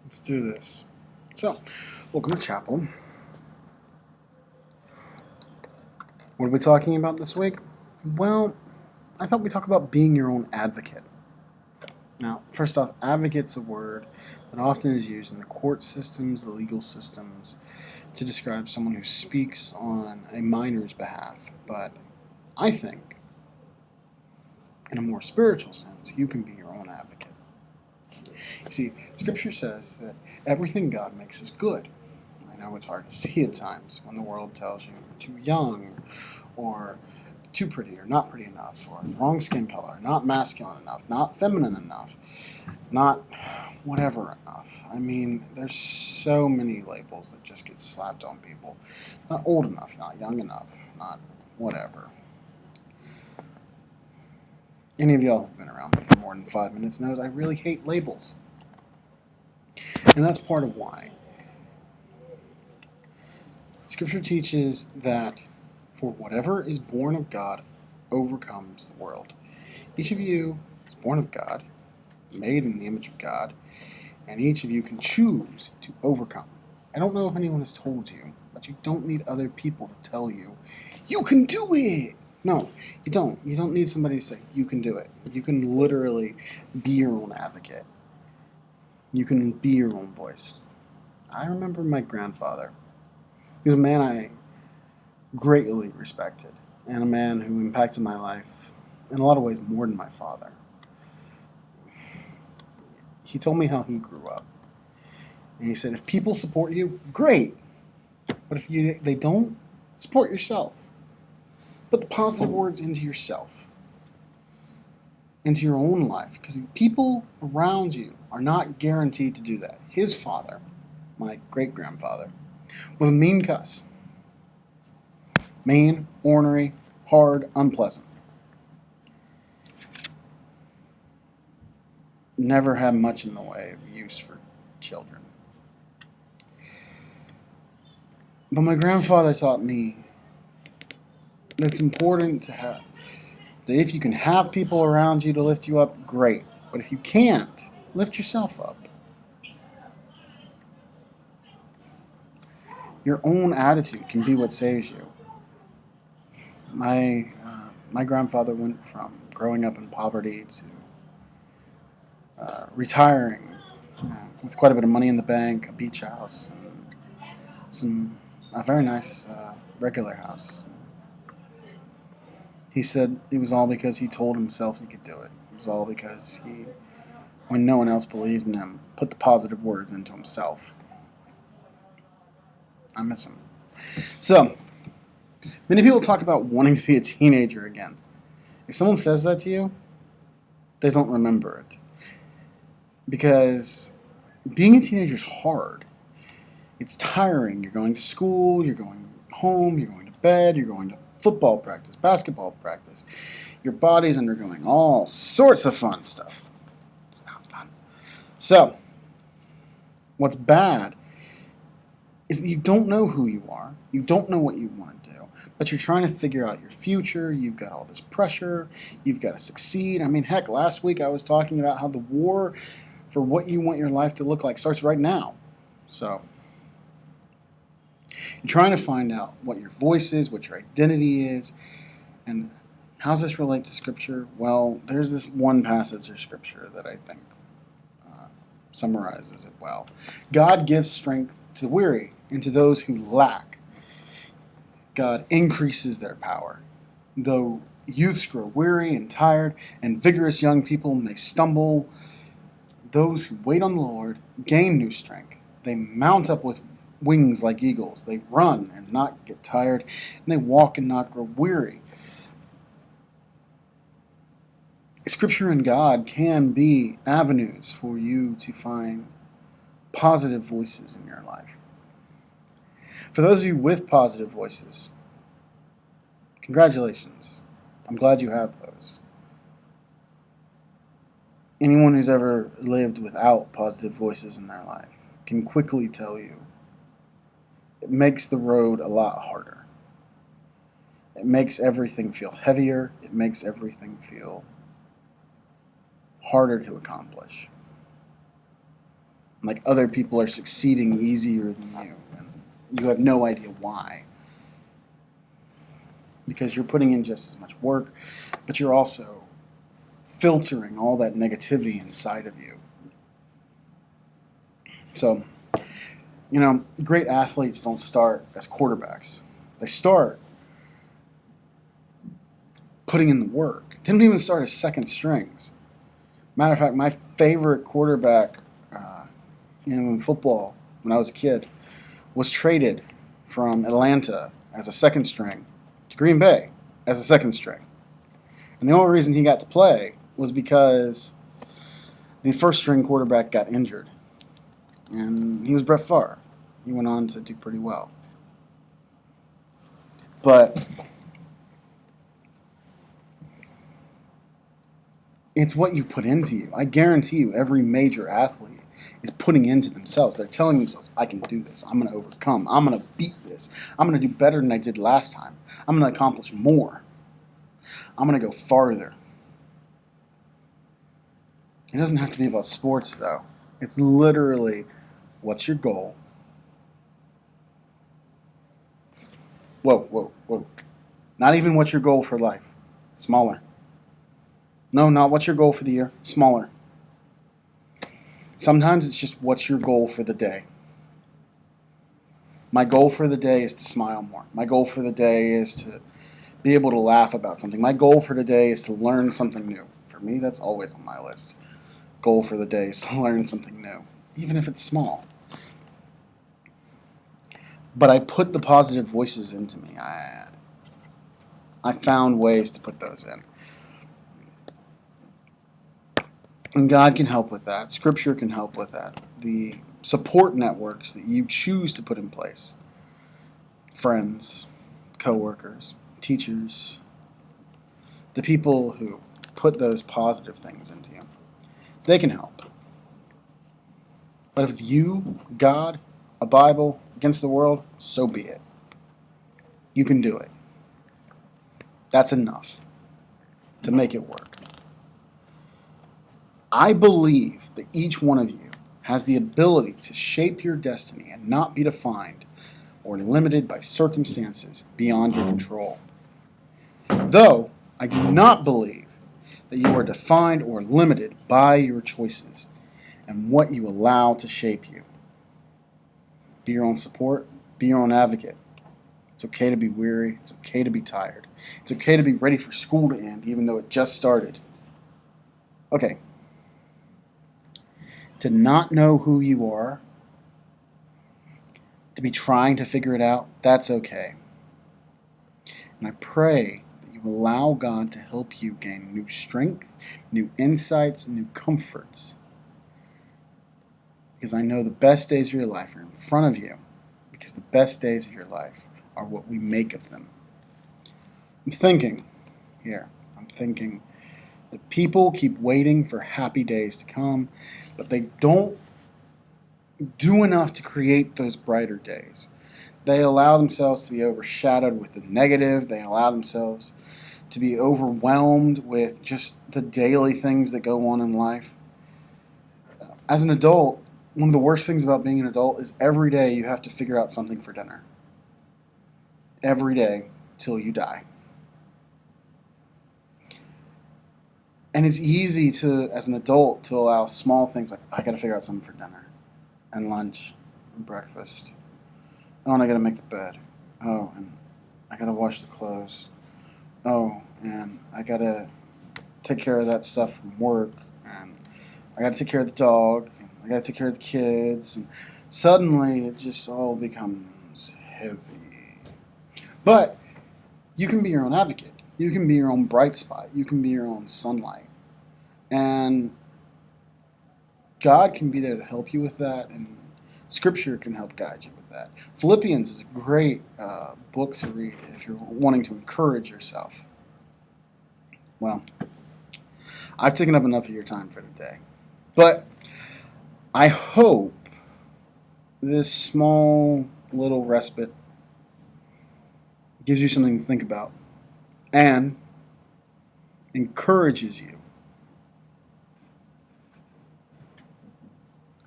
Let's do this. So, welcome to chapel. What are we talking about this week? Well, I thought we'd talk about being your own advocate. Now, first off, advocate's a word that often is used in the court systems, the legal systems, to describe someone who speaks on a minor's behalf. But I think, in a more spiritual sense, you can be your own advocate. You see, Scripture says that everything God makes is good. I know it's hard to see at times when the world tells you you're too young, or too pretty, or not pretty enough, or wrong skin color, not masculine enough, not feminine enough, not whatever enough. I mean, there's so many labels that just get slapped on people. Not old enough, not young enough, not whatever. Any of y'all who've been around me for more than 5 minutes knows I really hate labels. And that's part of why. Scripture teaches that for whatever is born of God overcomes the world. Each of you is born of God, made in the image of God, and each of you can choose to overcome. I don't know if anyone has told you, but you don't need other people to tell you, you can do it! No, you don't. You don't need somebody to say, you can do it. You can literally be your own advocate. You can be your own voice. I remember my grandfather. He was a man I greatly respected, and a man who impacted my life in a lot of ways more than my father. He told me how he grew up. And he said, if people support you, great. But if they don't, support yourself. Put the positive words into yourself, into your own life, because the people around you are not guaranteed to do that. His father, my great-grandfather, was a mean cuss. Mean, ornery, hard, unpleasant. Never had much in the way of use for children. But my grandfather taught me that it's important to have, that if you can have people around you to lift you up, great. But if you can't, lift yourself up. Your own attitude can be what saves you. My grandfather went from growing up in poverty to retiring with quite a bit of money in the bank, a beach house, and a very nice regular house. He said it was all because he told himself he could do it. It was all because he, when no one else believed in him, put the positive words into himself. I miss him. So, many people talk about wanting to be a teenager again. If someone says that to you, they don't remember it. Because being a teenager is hard. It's tiring. You're going to school, you're going home, you're going to bed, you're going to football practice, basketball practice. Your body's undergoing all sorts of fun stuff. It's not fun. So, what's bad is that you don't know who you are. You don't know what you want to do. But you're trying to figure out your future. You've got all this pressure. You've got to succeed. I mean, heck, last week I was talking about how the war for what you want your life to look like starts right now. So, you're trying to find out what your voice is, what your identity is, and how does this relate to Scripture? Well, there's this one passage of Scripture that I think summarizes it well. God gives strength to the weary and to those who lack. God increases their power. Though youths grow weary and tired, and vigorous young people may stumble, those who wait on the Lord gain new strength. They mount up with wings like eagles. They run and not get tired, and they walk and not grow weary. Scripture and God can be avenues for you to find positive voices in your life. For those of you with positive voices, congratulations. I'm glad you have those. Anyone who's ever lived without positive voices in their life can quickly tell you it makes the road a lot harder. It makes everything feel heavier. It makes everything feel harder to accomplish. Like other people are succeeding easier than you, and you have no idea why. Because you're putting in just as much work, but you're also filtering all that negativity inside of you. So, great athletes don't start as quarterbacks. They start putting in the work. They don't even start as second strings. Matter of fact, my favorite quarterback, in football when I was a kid, was traded from Atlanta as a second string to Green Bay as a second string. And the only reason he got to play was because the first string quarterback got injured. And he was Brett Favre. He went on to do pretty well. But it's what you put into you. I guarantee you every major athlete is putting into themselves. They're telling themselves, I can do this. I'm going to overcome. I'm going to beat this. I'm going to do better than I did last time. I'm going to accomplish more. I'm going to go farther. It doesn't have to be about sports, though. It's literally, what's your goal? Whoa. Not even what's your goal for life. Smaller. No, not what's your goal for the year. Smaller. Sometimes it's just what's your goal for the day. My goal for the day is to smile more. My goal for the day is to be able to laugh about something. My goal for the day is to learn something new. For me, that's always on my list. Goal for the day is to learn something new, even if it's small. But I put the positive voices into me. I found ways to put those in. And God can help with that. Scripture can help with that. The support networks that you choose to put in place. Friends, coworkers, teachers, the people who put those positive things into you. They can help. But if you, God, a Bible against the world, so be it. You can do it. That's enough to make it work. I believe that each one of you has the ability to shape your destiny and not be defined or limited by circumstances beyond your control. Though I do not believe that you are defined or limited by your choices and what you allow to shape you. Be your own support, be your own advocate. It's okay to be weary, it's okay to be tired. It's okay to be ready for school to end even though it just started. Okay. To not know who you are, to be trying to figure it out, that's okay. And I pray that you allow God to help you gain new strength, new insights, and new comforts. Because I know the best days of your life are in front of you. Because the best days of your life are what we make of them. I'm thinking that people keep waiting for happy days to come, but they don't do enough to create those brighter days. They allow themselves to be overshadowed with the negative. They allow themselves to be overwhelmed with just the daily things that go on in life. As an adult, one of the worst things about being an adult is every day you have to figure out something for dinner. Every day till you die. And it's easy to, as an adult, to allow small things like, I gotta figure out something for dinner and lunch and breakfast. Oh, and I gotta make the bed. Oh, and I gotta wash the clothes. Oh, and I gotta take care of that stuff from work. And I gotta take care of the dog. And I gotta take care of the kids. And suddenly it just all becomes heavy. But you can be your own advocate. You can be your own bright spot. You can be your own sunlight. And God can be there to help you with that, and Scripture can help guide you with that. Philippians is a great book to read if you're wanting to encourage yourself. Well, I've taken up enough of your time for today. But I hope this small little respite gives you something to think about and encourages you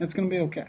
It's going to be okay.